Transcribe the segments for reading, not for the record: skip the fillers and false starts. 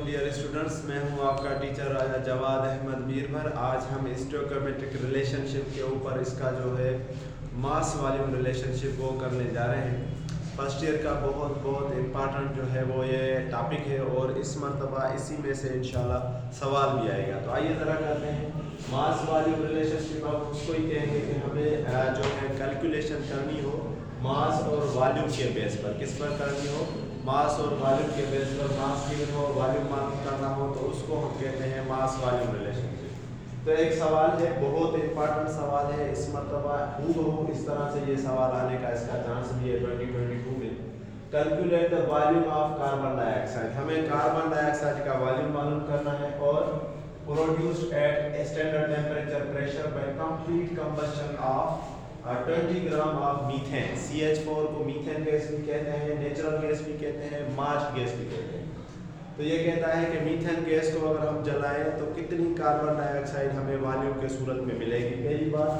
Dear students, मैं हूं आपका टीचर राजा जवाद अहमद बीरभर। आज हम स्टोइकोमेट्रिक रिलेशनशिप के ऊपर इसका जो है मास वॉल्यूम रिलेशनशिप वो करने जा रहे हैं। फर्स्ट ईयर का बहुत इम्पॉर्टेंट जो है वो ये टॉपिक है और इस मरतबा इसी में से इंशाल्लाह सवाल भी आएगा। तो आइए ज़रा करते हैं मास वॉल्यूम रिलेशनशिप। आप उसको ही कहेंगे कि हमें जो है कैलकुलेशन करनी हो मास और वॉल्यूम के बेस पर। किस पर करनी हो? मास और वॉल्यूम के बेस पर। मास गिवन हो, वॉल्यूम मालूम करना हो, तो उसको हम कहते हैं मास वॉल्यूम रिलेशनशिप। तो एक सवाल है, बहुत इंपॉर्टेंट सवाल है। इस मरतबा हूबहू इस तरह से ये सवाल आने का इसका चांस भी है 2022 में। Calculate the volume of carbon dioxide. हमें कार्बन डाइऑक्साइड का वॉल्यूम मालूम करना है और produced at standard temperature pressure by complete combustion of 20 gram of methane. CH4 को मीथेन गैस भी कहते हैं, नेचुरल गैस भी कहते हैं, मास्ट गैस भी कहते हैं। तो ये कहता है कि मीथेन गैस को अगर हम जलाएं तो कितनी कार्बन डाइऑक्साइड हमें वॉल्यूम के सूरत में मिलेगी, पहली बात।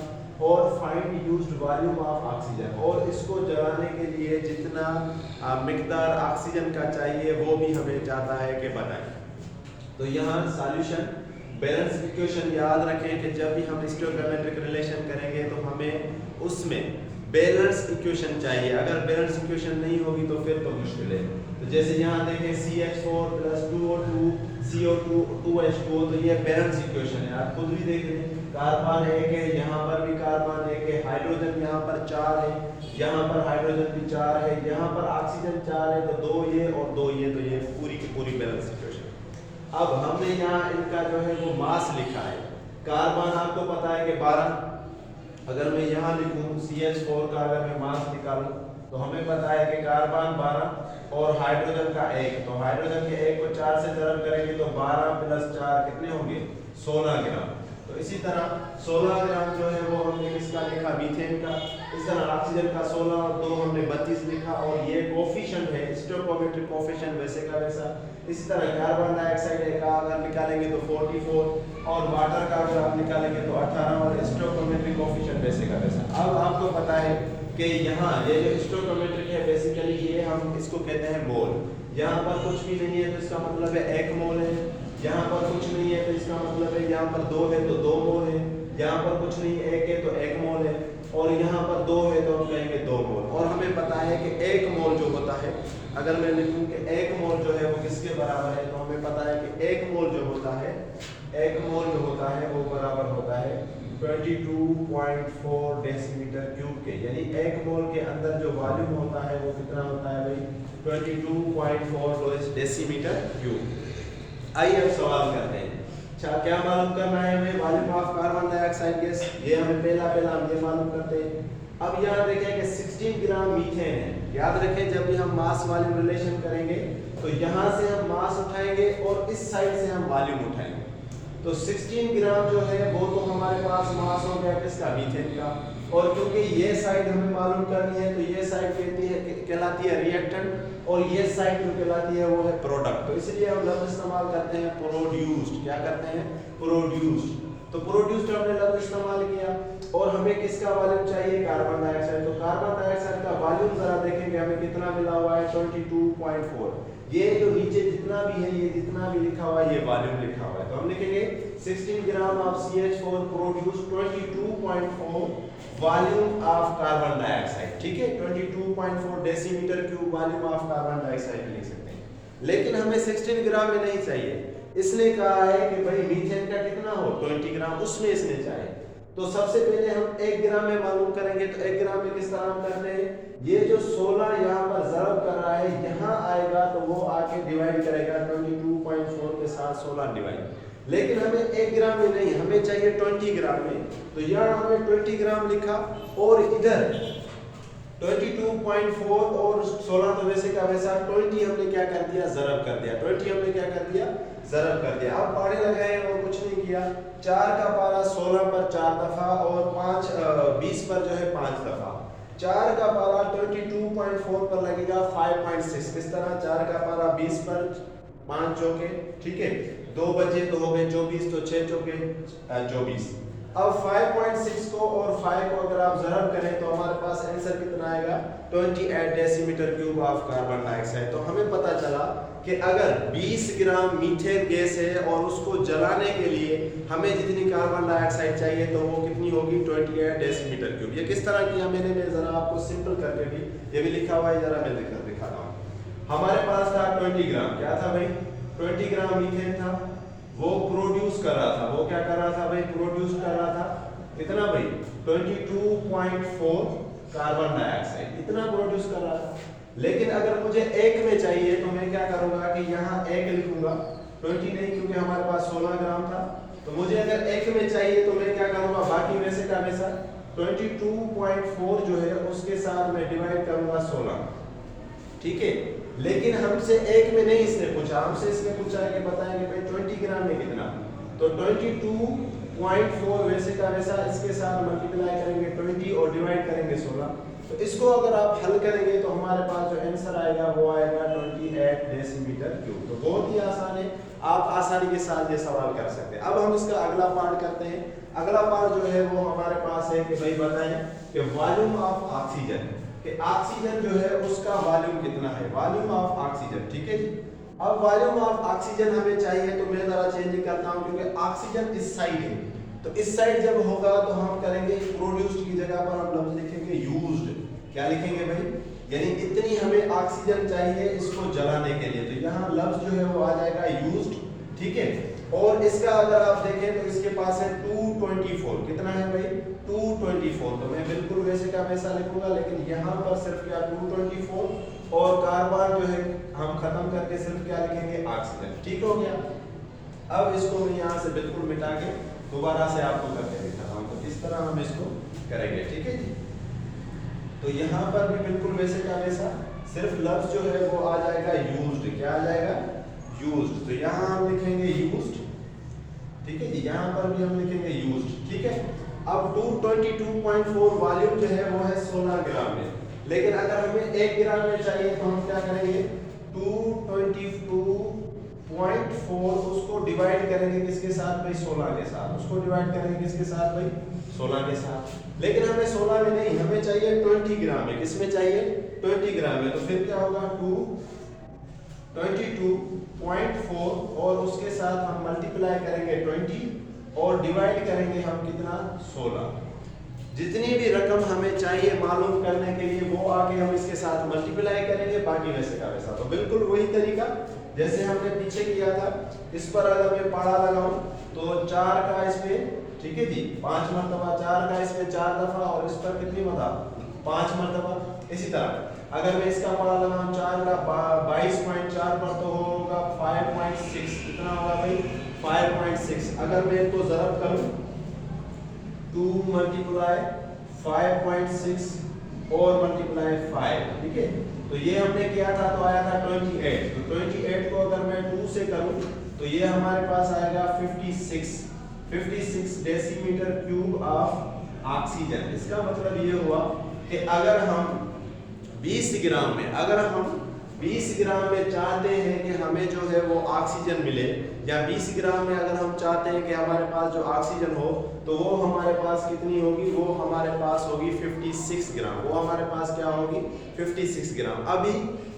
और find used volume of oxygen, और इसको जलाने के लिए जितना मिकदार ऑक्सीजन का चाहिए वो भी हमें चाहता है कि बनाएं। तो यहाँ सॉल्यूशन बैलेंस इक्वेशन याद रखें कि जब भी हम स्टोइकोमेट्रिक रिलेशन करेंगे तो हमें उसमें बैलेंस इक्वेशन चाहिए। अगर बैलेंस इक्वेशन नहीं होगी तो फिर तो मुश्किल है। तो जैसे यहाँ देखें CH4 + 2O2 CO2 2H2O, तो ये बैलेंस इक्वेशन है। आप खुद भी देख लें, कार्बन एक है, यहाँ पर भी कार्बन एक है, हाइड्रोजन यहाँ पर 4 है, यहाँ पर हाइड्रोजन भी 4 है, यहाँ पर ऑक्सीजन 4 है, तो 2 ये और 2 ये, तो ये पूरी की पूरी बैलेंस इक्वेशन। अब हमने यहाँ इनका जो है वो मास लिखा है। कार्बन आपको पता है कि 12। अगर मैं यहाँ लिखूँ CH4 का अगर मैं मास निकालूं तो हमें पता है कि कार्बन 12 और हाइड्रोजन का 1। तो हाइड्रोजन के 1 को 4 से ज़रब करेंगे तो 12 + 4 कितने होंगे? 16 ग्राम। तो इसी तरह 16 ग्राम जो है वो हमने किसका लिखा? मीथेन का। इस तरह ऑक्सीजन का 16 और 2 हमने 32 लिखा, और ये कोफिशिएंट है, स्टोइकोमेट्रिक कोफिशिएंट वैसे का वैसा। इसी तरह कार्बन डाइऑक्साइड का अगर निकालेंगे तो 44, और वाटर का अगर आप निकालेंगे तो 18, और स्टोइकोमेट्रिक कोफिशिएंट वैसे का वैसा। अब आपको पता है कि यहाँ ये जो स्टोइकोमेट्रिक है बेसिकली ये हम इसको कहते हैं मोल। यहाँ पर कुछ भी नहीं है तो इसका मतलब है 1 मोल है, यहाँ पर कुछ नहीं है तो इसका मतलब है यहाँ पर 2 है तो 2 मोल है, यहाँ पर कुछ नहीं 1 है तो 1 मोल है, और यहाँ पर 2 है तो हम कहेंगे 2 मोल। और हमें पता है कि 1 मोल जो होता है, अगर मैं लिखूं कि 1 मोल जो है वो किसके बराबर है, तो हमें पता है कि 1 मोल जो होता है, 1 मोल जो होता है वो बराबर होता है 22.4 डेसीमीटर क्यूब के। यानी 1 मोल के अंदर जो वॉल्यूम होता है वो कितना होता है भाई? 22.4 डेसीमीटर क्यूब। आइए अब सवाल करते हैं। अच्छा, क्या मालूम करना है हमें? Volume of carbon dioxide gas. ये हमें पहला हम ये मालूम करते हैं। अब यहाँ देखें कि 16 ग्राम मीथेन है। याद रखें जब भी हम मास वॉल्यूम रिलेशन करेंगे तो यहाँ से हम मास उठाएंगे और इस साइड से हम वॉल्यूम उठाएंगे। तो 16 ग्राम जो है वो तो हमारे पास मास हो गया किसका? मीथेन का। और क्योंकि ये साइड हमें मालूम करनी है तो ये साइड कहलाती है रिएक्टेंट, और ये साइड जो कहलाती है वो है प्रोडक्ट। तो इसलिए हम लफ्ज इस्तेमाल करते हैं प्रोड्यूस्ड। क्या करते हैं? प्रोड्यूस्ड। तो प्रोड्यूस्ड हमने लफ्ज इस्तेमाल किया, और हमें किसका वॉल्यूम चाहिए? Carbon dioxide. तो कार्बन डाइऑक्साइड का वॉल्यूम जरा देखेंगे हमें कितना मिला हुआ है? 22.4। ये जो नीचे जितना भी है, ये जितना भी लिखा हुआ है, ये वॉल्यूम लिखा हुआ है। तो हम लिखेंगे 16 gram of CH4 produce 22.4 volume of carbon dioxide. ठीक है, 22.4 decimetre cube volume of carbon dioxide लिख सकते हैं। लेकिन हमें 16 ग्राम में नहीं चाहिए, इसलिए कहा है कि भाई मीथेन का कितना हो? 20 ग्राम, उसमें इसने चाहिए। तो सबसे पहले हम 1 ग्राम में मालूम करेंगे। तो 1 ग्राम में किस तरह हम करते हैं? ये जो 16 यहाँ पर ज़रब कर रहा है, यहाँ आएगा तो वो आके डिवाइड करेगा 22.4 के साथ 16 डिवाइड। लेकिन हमें 1 ग्राम में नहीं, हमें चाहिए 20 ग्राम में। तो यहाँ हमने 20 ग्राम लिखा, और इधर 22.4 और 16 तो वैसे का वैसा, 20 हमने क्या कर दिया? ज़रब कर दिया। 20 हमने क्या कर दिया? ज़रब कर दिया। अब पारे लगाए और कुछ नहीं किया। 4 का पारा 16 पर 4 दफ़ा, और 5 20 पर जो है 5 दफ़ा। 4 का पारा 22.4 पर लगेगा 5.6। किस तरह? 4 का पारा 20 पर 5 चौके, ठीक है, 2 बजे तो हो गए 24, तो 6 चौके 24। अब 5.6 को और 5 को अगर आप ज़रब करें तो हमारे पास आंसर कितना आएगा? 28 decimetre cube of carbon dioxide. तो हमें पता चला कि अगर 20 ग्राम मीथेन गैस है और उसको जलाने के लिए हमें जितनी कार्बन डाइऑक्साइड चाहिए तो वो कितनी होगी 28 डेसीमीटर क्यूब। ये किस तरह किया मैंने, मैं जरा आपको सिंपल करके भी, ये भी लिखा हुआ है, जरा मैं दिखाता हूँ। हमारे पास था 20 ग्राम, क्या था भाई 20 ग्राम मीथेन था, वो प्रोड्यूस कर रहा था, वो क्या कर रहा था भाई, प्रोड्यूस कर रहा था कितना भाई 22.4 कार्बन डाइऑक्साइड, इतना प्रोड्यूस कर रहा था। लेकिन अगर मुझे एक में चाहिए तो मैं क्या करूंगा कि यहाँ एक लिखूंगा, 20 नहीं क्योंकि हमारे पास 16 ग्राम था, तो मुझे अगर एक में चाहिए तो मैं क्या करूंगा, बाकी में से का हमेशा 22.4 जो है उसके साथ मैं डिवाइड करूंगा 16, ठीक है। लेकिन हमसे एक में नहीं इसने पूछा, हमसे इसने पूछा है कि बताएंगे भाई 20 ग्राम में कितना, तो 22.4 वैसे का वैसा इसके साथ मल्टीप्लाई करेंगे 20 और डिवाइड करेंगे 16। तो इसको अगर आप हल करेंगे तो हमारे पास जो आंसर आएगा वो आएगा 28 डेसीमीटर क्यूब। तो बहुत ही आसान है, आप आसानी के साथ ये सवाल कर सकते हैं। अब हम इसका अगला पार्ट करते हैं। अगला पार्ट जो है वो हमारे पास है कि भाई बताएं कि वॉल्यूम ऑफ ऑक्सीजन, कि ऑक्सीजन जो है उसका वॉल्यूम कितना है, वॉल्यूम ऑफ ऑक्सीजन, ठीक है जी। अब वॉल्यूम ऑफ ऑक्सीजन हमें चाहिए तो मैं जरा चेंज करता हूं क्योंकि ऑक्सीजन इस साइड है, तो इस साइड जब होगा तो हम करेंगे प्रोड्यूस्ड की जगह पर हम लफ्ज लिखेंगे यूज्ड। क्या लिखेंगे भाई, यानी इतनी हमें ऑक्सीजन चाहिए इसको जलाने के लिए, तो यहाँ लफ्ज जो है वो आ जाएगा यूज्ड, ठीक है। और इसका अगर आप देखें तो इसके पास है 224, कितना है भाई 224, तो मैं बिल्कुल वैसे का वैसा लिखूंगा, लेकिन यहाँ पर सिर्फ क्या 224 और कार्बन जो है हम खत्म करके सिर्फ क्या लिखेंगे ऑक्सीजन, ठीक हो गया। अब इसको मैं यहाँ से बिल्कुल मिटा के दोबारा से आपको करके दिखाता हूँ, तो इस तरह हम इसको करेंगे, ठीक है जी। तो यहाँ पर भी बिल्कुल वैसे का वैसा, सिर्फ लफ्ज जो है वो आ जाएगा यूज्ड, क्या आ जाएगा यूज्ड, तो यहाँ हम लिखेंगे यूज्ड, ठीक है जी, यहाँ पर भी हम लिखेंगे यूज्ड, ठीक है। अब 222.4 वॉल्यूम जो है वो है 16 ग्राम में, लेकिन अगर हमें 1 ग्राम में चाहिए तो हम क्या करेंगे 222.4 उसको डिवाइड करेंगे किसके साथ भाई 16 के साथ, उसको डिवाइड करेंगे किसके साथ भाई 16 के साथ। लेकिन हमें 16 में नहीं, हमें चाहिए 20 ग्राम में, किसमें चाहिए 20 ग्राम में, तो फिर क्या होगा 222.4 और उसके साथ हम मल्टीप्लाई करेंगे 20 और डिवाइड करेंगे हम कितना 16। जितनी भी रकम हमें चाहिए मालूम करने के लिए वो आके हम इसके साथ मल्टीप्लाई करेंगे, बाकी वैसे का वैसा। तो बिल्कुल वही तरीका जैसे हमने पीछे किया था, इस पर अगर मैं पढ़ा लगाऊं तो 4 का इस पे, ठीक है जी 5 मरतबा, 4 का इस पे 4 दफा और इस पर कितनी मरतबा 5 मरतबा। इसी तरह अगर मैं इसका पढ़ा लगाऊं 4 का 22.4 पर तो होगा 5.6, कितना होगा भाई 5.6। अगर मैं इसको ज़रब करूं 2 मल्टीप्लाई 5.6 और मल्टीप्लाई 5, ठीक है। तो ये हमने किया था तो आया था 28, तो 28 को अगर मैं 2 से करूं तो ये हमारे पास आएगा 56 डेसीमीटर क्यूब ऑफ ऑक्सीजन। इसका मतलब ये हुआ कि अगर हम 20 ग्राम में, अगर हम 20 ग्राम में चाहते हैं कि हमें जो है वो ऑक्सीजन मिले, या 20 ग्राम में अगर हम चाहते हैं कि हमारे पास जो ऑक्सीजन हो तो वो हमारे पास कितनी होगी, वो हमारे पास होगी 56 ग्राम, वो हमारे पास क्या होगी 56 ग्राम। अभी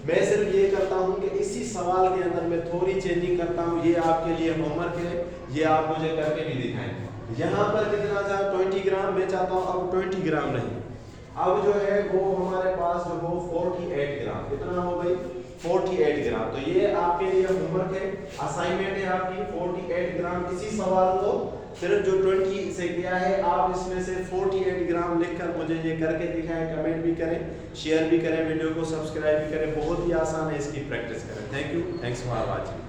मैं सिर्फ ये करता हूँ कि इसी सवाल के अंदर मैं थोड़ी चेंजिंग करता हूँ, ये आपके लिए होमवर्क है, ये आप मुझे करके भी दिखाएं। यहाँ पर कितना था 20 ग्राम, मैं चाहता हूँ अब 20 ग्राम नहीं, अब जो है वो हमारे पास जो हो 48 ग्राम, कितना हो भाई 48 ग्राम। तो ये आपके लिए होमवर्क है, असाइनमेंट है आपकी 48 ग्राम। इसी सवाल को सिर्फ जो 20 से किया है आप इसमें से 48 ग्राम लिखकर मुझे ये करके दिखाएं, कमेंट भी करें, शेयर भी करें, वीडियो को सब्सक्राइब भी करें। बहुत ही आसान है, इसकी प्रैक्टिस करें। Thank you, thanks for watching.